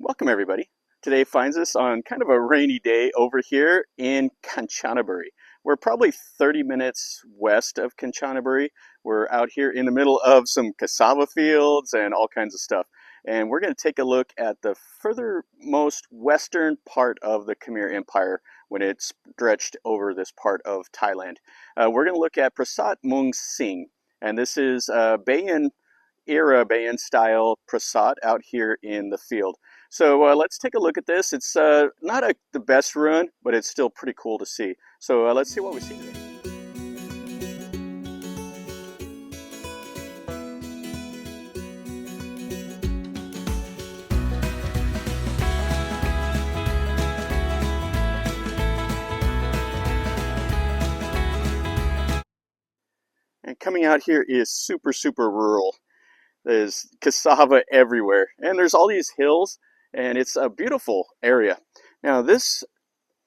Welcome everybody. Today finds us on kind of a rainy day over here in Kanchanaburi. We're probably 30 minutes west of Kanchanaburi. We're out here in the middle of some cassava fields and all kinds of stuff. And we're going to take a look at the furthermost western part of the Khmer Empire when it stretched over this part of Thailand. We're going to look at Prasat Mueang Sing. And this is Bayon style Prasat out here in the field. So let's take a look at this. It's not the best ruin, but it's still pretty cool to see. So let's see what we see today. And coming out here is super rural. There's cassava everywhere, and there's all these hills, and it's a beautiful area. Now, this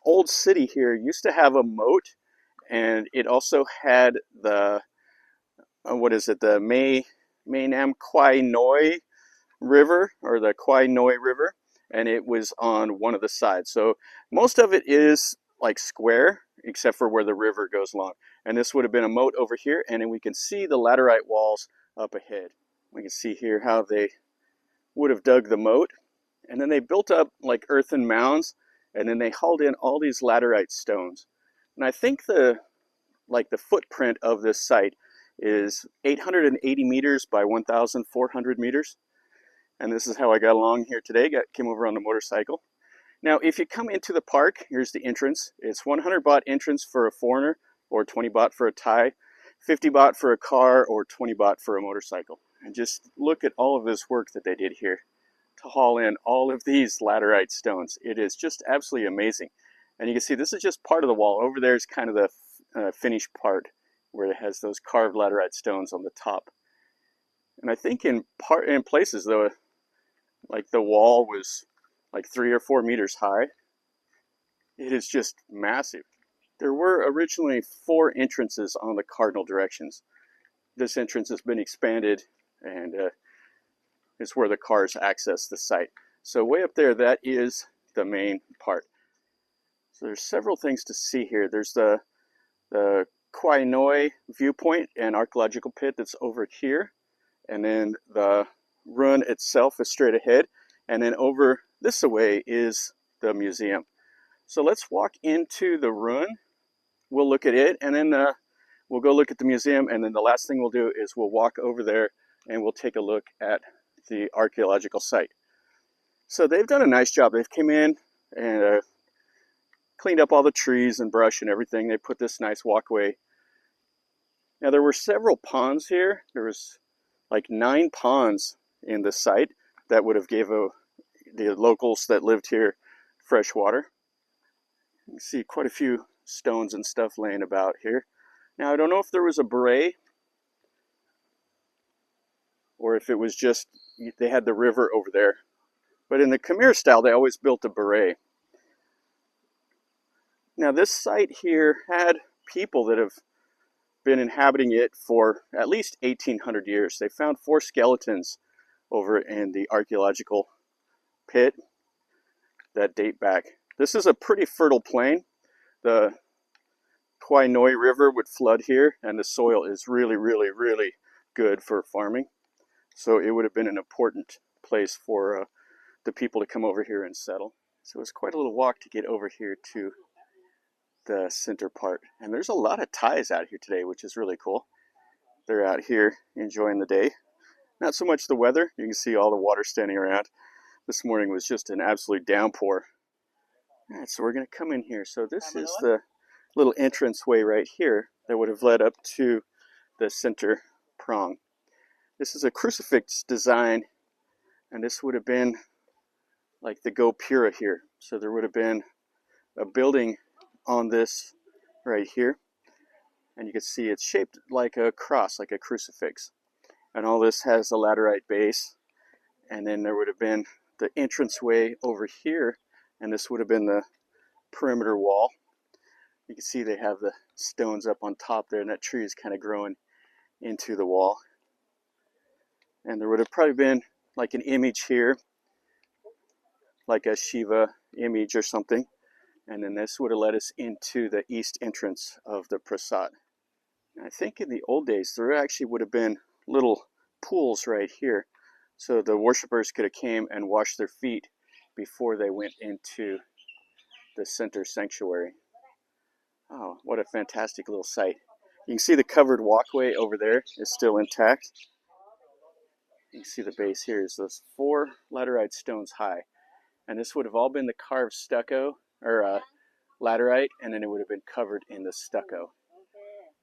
old city here used to have a moat, and it also had the, the Mae Nam Kwai Noi River, or the Kwai Noi River, and it was on one of the sides. So most of it is like square, except for where the river goes along. And this would have been a moat over here, and then we can see the laterite walls up ahead. We can see here how they would have dug the moat, and then they built up like earthen mounds, and then they hauled in all these laterite stones. And I think the footprint of this site is 880 meters by 1,400 meters. And this is how I got along here today. Came over on the motorcycle. Now, if you come into the park, here's the entrance. It's 100 baht entrance for a foreigner, or 20 baht for a Thai, 50 baht for a car, or 20 baht for a motorcycle. And just look at all of this work that they did here to haul in all of these laterite stones. It is just absolutely amazing. And you can see this is just part of the wall. Over there is kind of the finished part where it has those carved laterite stones on the top. And I think in places though, like the wall was like 3 or 4 meters high. It is just massive. There were originally 4 entrances on the cardinal directions. This entrance has been expanded, and is where the cars access the site. So way up there, that is the main part. So there's several things to see here. There's the Kwai Noi viewpoint and archaeological pit that's over here. And then the run itself is straight ahead. And then over this way is the museum. So let's walk into the run. We'll look at it, and then we'll go look at the museum, and then the last thing we'll do is we'll walk over there and we'll take a look at the archaeological site. So they've done a nice job. They've come in and cleaned up all the trees and brush and everything. They put this nice walkway. Now there were several ponds here. There was like 9 ponds in the site that would have gave the locals that lived here fresh water. You can see quite a few stones and stuff laying about here. Now I don't know if there was a beret or if it was just they had the river over there. But in the Khmer style, they always built a beret. Now this site here had people that have been inhabiting it for at least 1,800 years. They found 4 skeletons over in the archaeological pit that date back. This is a pretty fertile plain. The Kwai Noi River would flood here, and the soil is really good for farming. So it would have been an important place for the people to come over here and settle. So it was quite a little walk to get over here to the center part. And there's a lot of Thais out here today, which is really cool. They're out here enjoying the day. Not so much the weather. You can see all the water standing around. This morning was just an absolute downpour. All right, so we're going to come in here. So this is the little entranceway right here that would have led up to the center prong. This is a crucifix design, and this would have been like the gopura here. So there would have been a building on this right here, and you can see it's shaped like a cross, like a crucifix. And all this has a laterite base, and then there would have been the entranceway over here, and this would have been the perimeter wall. You can see they have the stones up on top there, and that tree is kind of growing into the wall. And there would have probably been like an image here like a Shiva image or something. And then this would have led us into the east entrance of the Prasat. I think in the old days, there actually would have been little pools right here. So the worshippers could have came and washed their feet before they went into the center sanctuary. Oh, what a fantastic little site. You can see the covered walkway over there is still intact. You can see the base here is those 4 laterite stones high. And this would have all been the carved stucco, or laterite, and then it would have been covered in the stucco.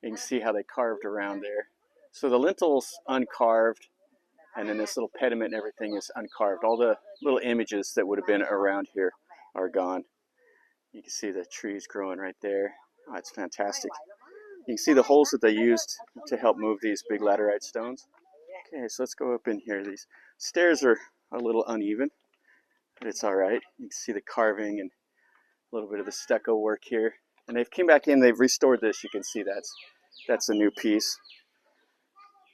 You can see how they carved around there. So the lintel's uncarved, and then this little pediment and everything is uncarved. All the little images that would have been around here are gone. You can see the trees growing right there. Oh, it's fantastic. You can see the holes that they used to help move these big laterite stones. Okay, so let's go up in here. These stairs are a little uneven, but it's all right. You can see the carving and a little bit of the stucco work here. And they've came back in, they've restored this. You can see that's a new piece.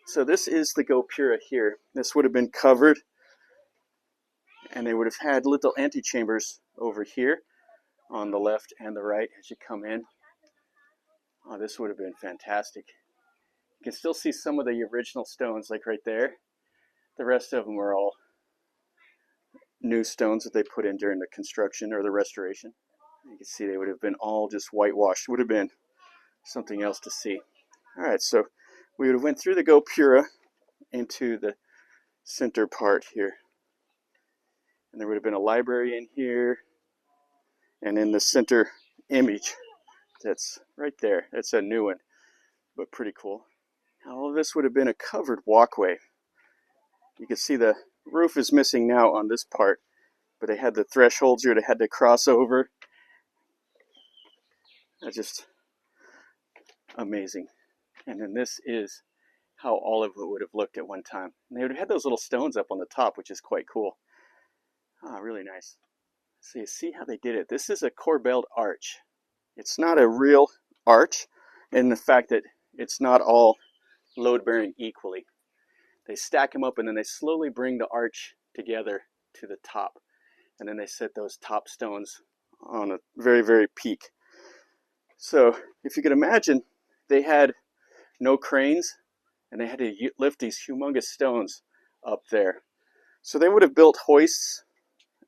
So this is the gopura here. This would have been covered, and they would have had little antechambers over here on the left and the right as you come in. Oh, this would have been fantastic. You can still see some of the original stones, like right there. The rest of them were all new stones that they put in during the construction or the restoration. You can see they would have been all just whitewashed. Would have been something else to see. All right, so we would have went through the gopura into the center part here. And there would have been a library in here. And in the center image, that's right there. That's a new one, but pretty cool. All of this would have been a covered walkway. You can see the roof is missing now on this part, but they had the thresholds here. They had to cross over. That's just amazing. And then this is how all of it would have looked at one time. And they would have had those little stones up on the top, which is quite cool. Ah, really nice. So you see how they did it. This is a corbelled arch. It's not a real arch in the fact that it's not all load-bearing equally. They stack them up and then they slowly bring the arch together to the top. And then they set those top stones on a very, very peak. So if you could imagine, they had no cranes and they had to lift these humongous stones up there. So they would have built hoists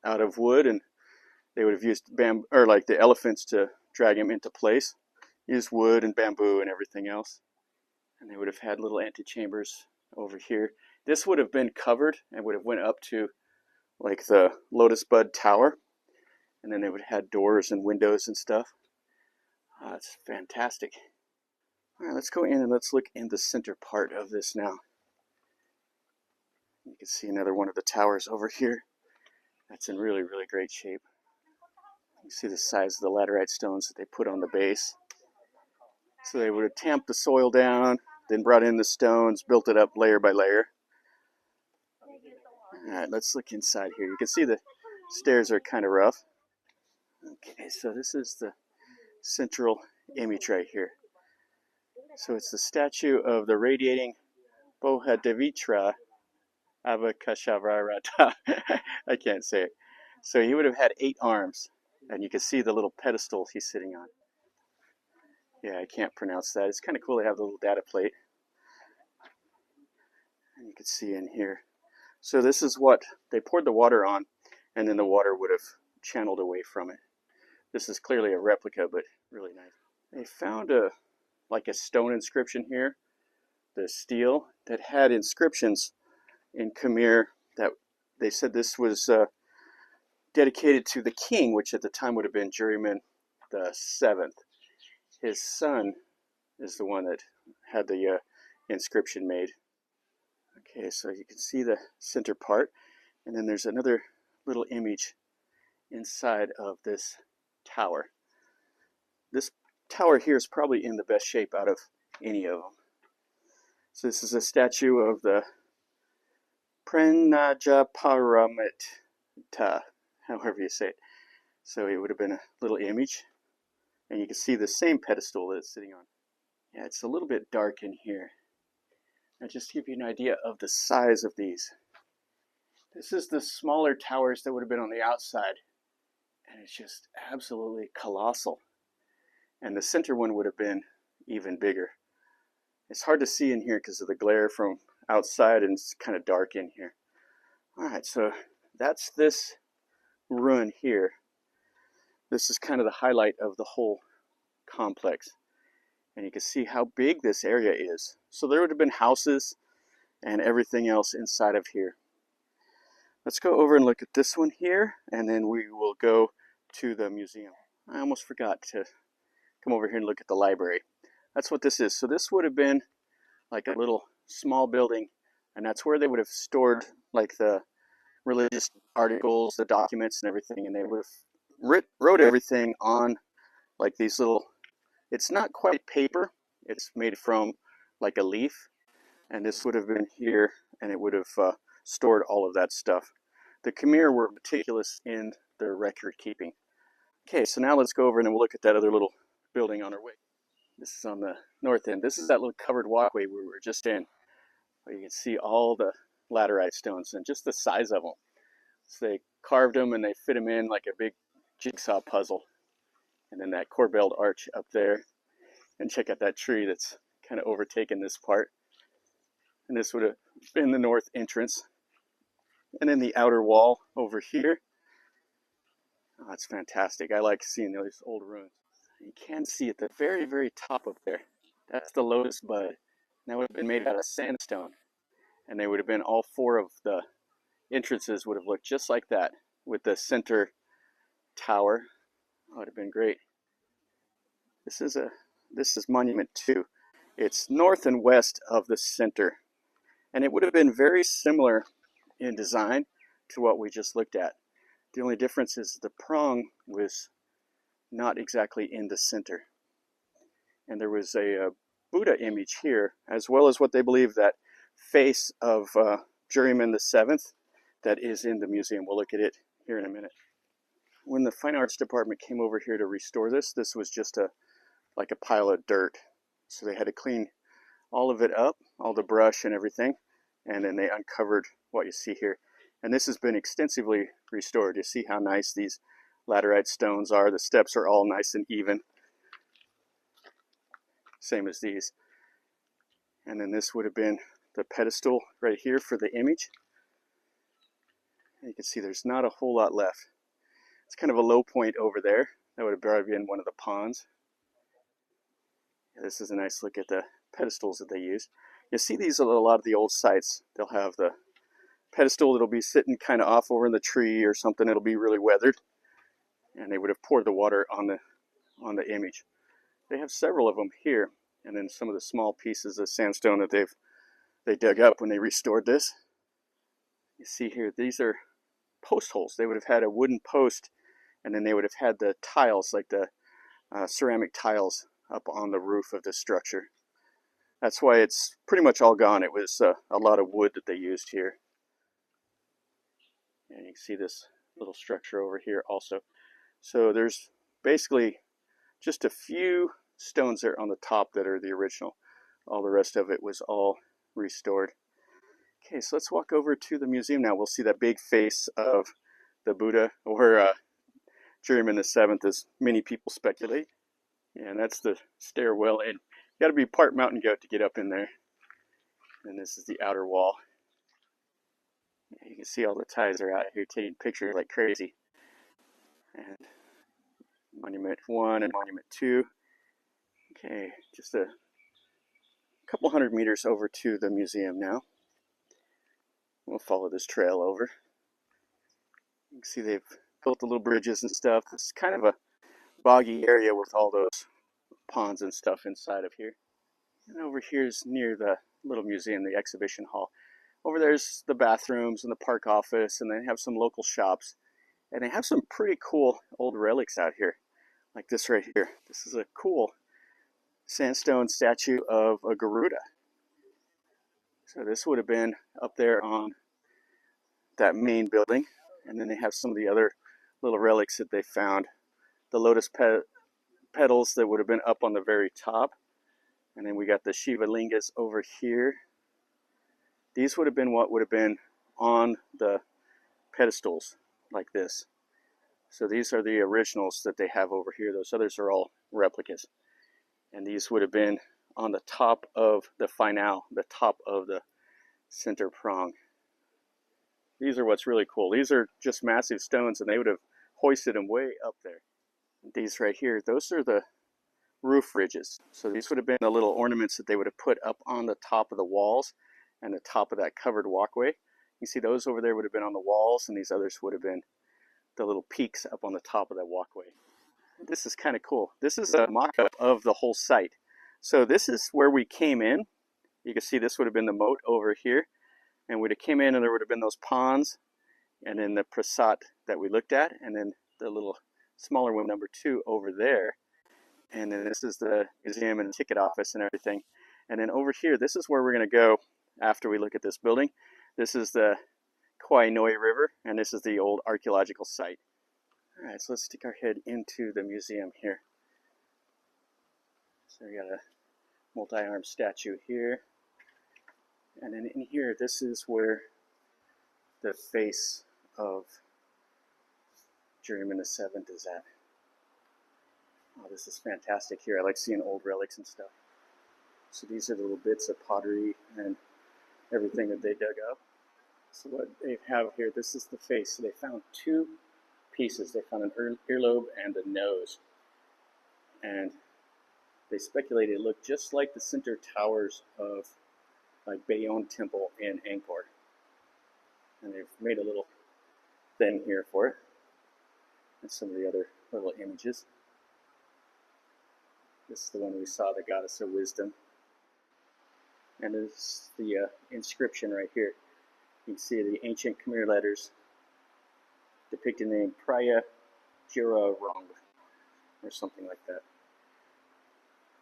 out of wood, and they would have used bamboo, or like the elephants, to drag them into place. Use wood and bamboo and everything else. And they would have had little antechambers over here. This would have been covered and would have went up to like the Lotus Bud Tower. And then they would have had doors and windows and stuff. It's fantastic. All right, let's go in and let's look in the center part of this now. You can see another one of the towers over here. That's in really, really great shape. You see the size of the laterite stones that they put on the base. So they would have tamped the soil down, then brought in the stones, built it up layer by layer. All right, let's look inside here. You can see the stairs are kind of rough. Okay, so this is the central image right here. So it's the statue of the radiating Bohadevitra Avakashavarata. I can't say it. So he would have had 8 arms, and you can see the little pedestal he's sitting on. Yeah, I can't pronounce that. It's kind of cool to have the little data plate. And you can see in here. So this is what they poured the water on, and then the water would have channeled away from it. This is clearly a replica, but really nice. They found a stone inscription here, the stele, that had inscriptions in Khmer that they said this was dedicated to the king, which at the time would have been Juryman the 7th. His son is the one that had the inscription made. Okay, so you can see the center part, and then there's another little image inside of this tower. This tower here is probably in the best shape out of any of them. So this is a statue of the Prenajaparamita, however you say it. So it would have been a little image, and you can see the same pedestal that it's sitting on. Yeah, it's a little bit dark in here. Now just to give you an idea of the size of these. This is the smaller towers that would have been on the outside. And it's just absolutely colossal. And the center one would have been even bigger. It's hard to see in here because of the glare from outside, and it's kind of dark in here. All right, so that's this ruin here. This is kind of the highlight of the whole complex. And you can see how big this area is. So there would have been houses and everything else inside of here. Let's go over and look at this one here, and then we will go to the museum. I almost forgot to come over here and look at the library. That's what this is. So this would have been like a little small building, and that's where they would have stored like the religious articles, the documents and everything, and they would have wrote everything on like these little, it's not quite paper, it's made from like a leaf, and this would have been here, and it would have stored all of that stuff. The Khmer were meticulous in their record keeping. Okay, so now let's go over and we'll look at that other little building on our way. This is on the north end. This is that little covered walkway we were just in, where you can see all the laterite stones and just the size of them. So they carved them and they fit them in like a big jigsaw puzzle. And then that corbelled arch up there. And check out that tree that's kind of overtaken this part. And this would have been the north entrance. And then the outer wall over here. Oh, that's fantastic. I like seeing those old ruins. You can see at the very, very top up there, that's the lotus bud. And that would have been made out of sandstone. And they would have been, all four of the entrances would have looked just like that with the center tower. Oh, it would have been great. This is Monument 2. It's north and west of the center. And it would have been very similar in design to what we just looked at. The only difference is the prong was not exactly in the center. And there was a Buddha image here, as well as what they believe that face of Jayasinghapura VII that is in the museum. We'll look at it here in a minute. When the Fine Arts Department came over here to restore this, this was just like a pile of dirt. So they had to clean all of it up, all the brush and everything, and then they uncovered what you see here. And this has been extensively restored. You see how nice these laterite stones are. The steps are all nice and even. Same as these. And then this would have been the pedestal right here for the image. And you can see there's not a whole lot left. It's kind of a low point over there. That would have probably been one of the ponds. This is a nice look at the pedestals that they used. You see these at a lot of the old sites. They'll have the pedestal that'll be sitting kind of off over in the tree or something. It'll be really weathered. And they would have poured the water on the image. They have several of them here. And then some of the small pieces of sandstone that they dug up when they restored this. You see here, these are post holes. They would have had a wooden post, and then they would have had the tiles, like the ceramic tiles, up on the roof of the structure. That's why it's pretty much all gone. It was a lot of wood that they used here. And you can see this little structure over here also. So there's basically just a few stones there on the top that are the original. All the rest of it was all restored. Okay, so let's walk over to the museum now. We'll see that big face of the Buddha, or Jayasinghapura VII, as many people speculate. Yeah, and that's the stairwell in. You got to be part mountain goat to get up in there. And this is the outer wall. Yeah, you can see all the Thais are out here taking pictures like crazy. And Monument 1 and Monument 2. Okay, just a couple hundred meters over to the museum now. We'll follow this trail over. You can see they've built the little bridges and stuff. It's kind of a boggy area with all those ponds and stuff inside of here. And over here is near the little museum, the exhibition hall. Over there's the bathrooms and the park office, and they have some local shops. And they have some pretty cool old relics out here, like this right here. This is a cool sandstone statue of a Garuda. So this would have been up there on that main building. And then they have some of the other little relics that they found. The lotus petals that would have been up on the very top. And then we got the Shiva lingas over here. These would have been what would have been on the pedestals like this. So these are the originals that they have over here. Those others are all replicas. And these would have been on the top of the finale, the top of the center prong. These are what's really cool. These are just massive stones, and they would have hoisted them way up there. These right here, those are the roof ridges. So these would have been the little ornaments that they would have put up on the top of the walls and the top of that covered walkway. You see those over there would have been on the walls, and these others would have been the little peaks up on the top of that walkway. This is kind of cool. This is a mock-up of the whole site. So this is where we came in. You can see this would have been the moat over here, and we'd have came in and there would have been those ponds, and then the Prasat that we looked at, and then the little smaller one, number 2, over there. And then this is the museum and ticket office and everything. And then over here, this is where we're going to go after we look at this building. This is the Khmer River, and this is the old archaeological site. All right, so let's stick our head into the museum here. So we got a multi-armed statue here. And then in here, this is where the face of Juryman VII is at. Oh, this is fantastic here. I like seeing old relics and stuff. So these are the little bits of pottery and everything that they dug up. So what they have here, this is the face. So they found 2 pieces. They found an earlobe and a nose. And they speculated it looked just like the center towers of like Bayon Temple in Angkor. And they've made a little thing here for it. And some of the other little images. This is the one we saw, the goddess of wisdom. And this is the inscription right here. You can see the ancient Khmer letters depicting the name Praya Jira Rong, or something like that.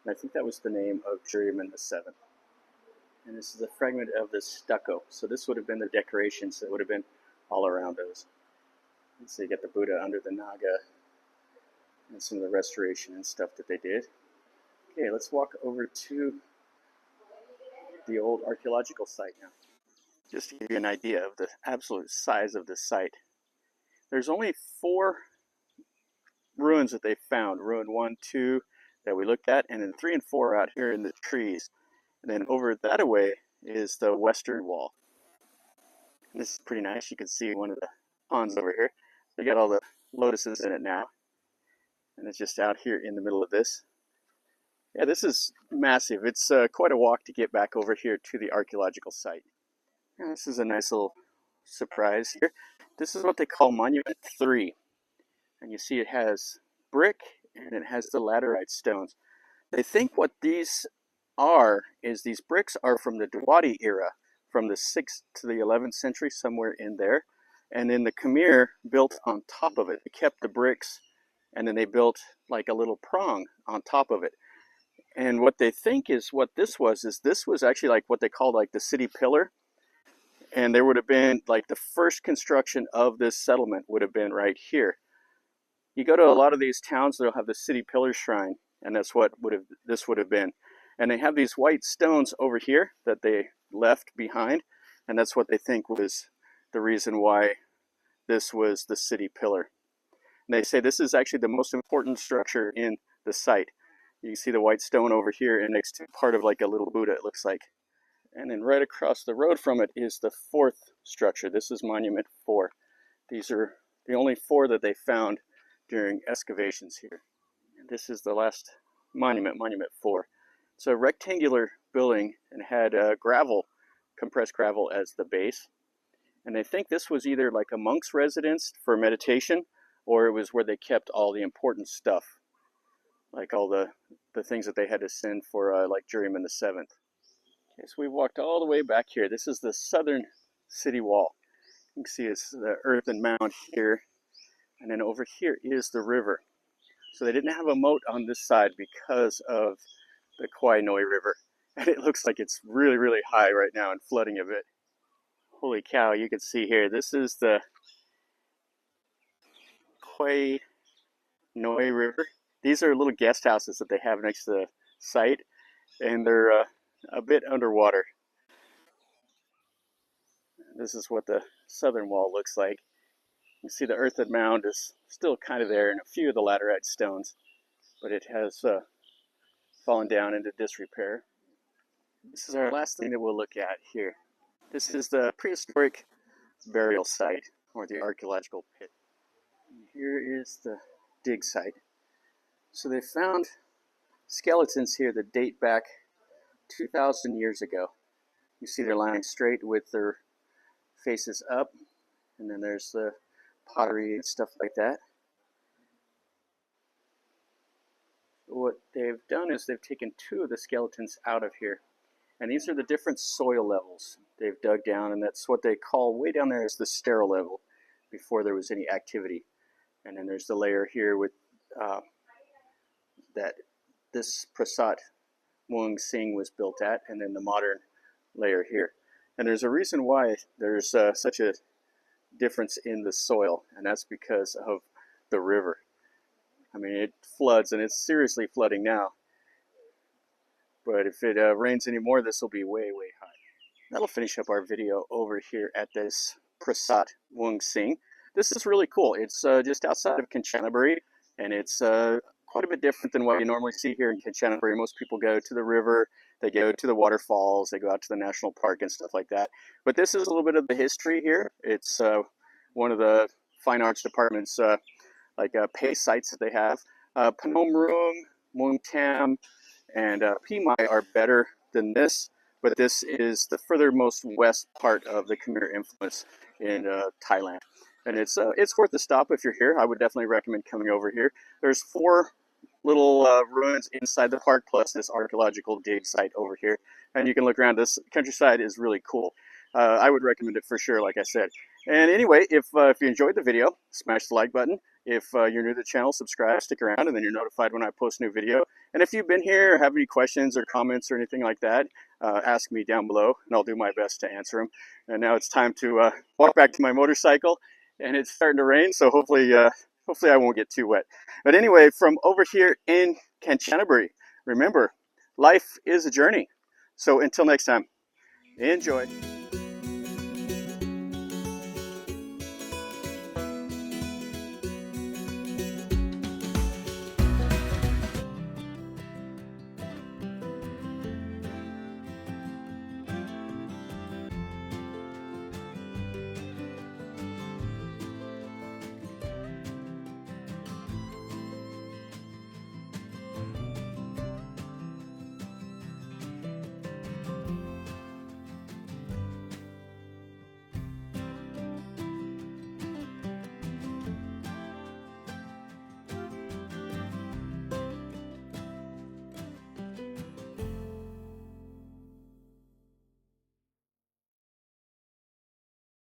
And I think that was the name of Juryman VII. And this is a fragment of the stucco. So this would have been the decorations that would have been all around those. And so you get the Buddha under the Naga and some of the restoration and stuff that they did. Okay, let's walk over to the old archaeological site now. Just to give you an idea of the absolute size of this site. There's only 4 ruins that they found. Ruin 1, 2 that we looked at, and then 3 and 4 out here in the trees. And then over that away is the western wall. And this is pretty nice. You can see one of the ponds over here. They got all the lotuses in it now. And it's just out here in the middle of this. Yeah, this is massive. It's quite a walk to get back over here to the archaeological site. And this is a nice little surprise here. This is what they call Monument 3. And you see it has brick and it has the laterite stones. They think what these are is these bricks are from the Dwadi era, from the 6th to the 11th century, somewhere in there. And then the Khmer built on top of it. They kept the bricks and then they built like a little prong on top of it. And what they think is what this was actually like what they called like the city pillar. And there would have been like the first construction of this settlement would have been right here. You go to a lot of these towns, they'll have the city pillar shrine, and that's what this would have been. And they have these white stones over here that they left behind, and that's what they think was the reason why this was the city pillar. And they say this is actually the most important structure in the site. You can see the white stone over here and next to part of like a little Buddha, it looks like. And then right across the road from it is the 4th structure. This is Monument 4. These are the only 4 that they found during excavations here. And this is the last monument, Monument 4. It's a rectangular building and had gravel, compressed gravel as the base. And they think this was either like a monk's residence for meditation, or it was where they kept all the important stuff, like all the things that they had to send for like Juryman VII. Okay, so we walked all the way back here. This is the southern city wall. You can see it's the earthen mound here, and then over here is the river. So they didn't have a moat on this side because of the Khmer River. And it looks like it's really, really high right now and flooding a bit. Holy cow, you can see here, this is the Khmer River. These are little guest houses that they have next to the site, and they're a bit underwater. This is what the southern wall looks like. You see the earthen mound is still kind of there and a few of the laterite stones, but it has fallen down into disrepair. This is our last thing that we'll look at here. This is the prehistoric burial site, or the archaeological pit. And here is the dig site. So they found skeletons here that date back 2,000 years ago. You see they're lying straight with their faces up, and then there's the pottery and stuff like that. What they've done is they've taken two of the skeletons out of here, and these are the different soil levels they've dug down, and that's what they call, way down there is the sterile level, before there was any activity. And then there's the layer here with that this Prasat Mueang Sing was built at, and then the modern layer here. And there's a reason why there's such a difference in the soil, and that's because of the river. I mean, it floods, and it's seriously flooding now. But if it rains anymore, this will be way, way high. That'll finish up our video over here at this Prasat Mueang Sing. This is really cool. It's just outside of Kanchanaburi, and it's quite a bit different than what you normally see here in Kanchanaburi. Most people go to the river, they go to the waterfalls, they go out to the national park and stuff like that. But this is a little bit of the history here. It's one of the fine arts department's pay sites that they have. Phnom Rung, Muang Tam, and Pimai are better than this, but this is the furthermost west part of the Khmer influence in Thailand. And it's worth a stop if you're here. I would definitely recommend coming over here. There's 4 little ruins inside the park, plus this archaeological dig site over here. And you can look around. This countryside is really cool. I would recommend it for sure, like I said. And anyway, if you enjoyed the video, smash the like button. If you're new to the channel, subscribe, stick around, and then you're notified when I post a new video. And if you've been here or have any questions or comments or anything like that, ask me down below, and I'll do my best to answer them. And now it's time to walk back to my motorcycle, and it's starting to rain, so hopefully I won't get too wet. But anyway, from over here in Kanchanaburi, remember, life is a journey. So until next time, enjoy.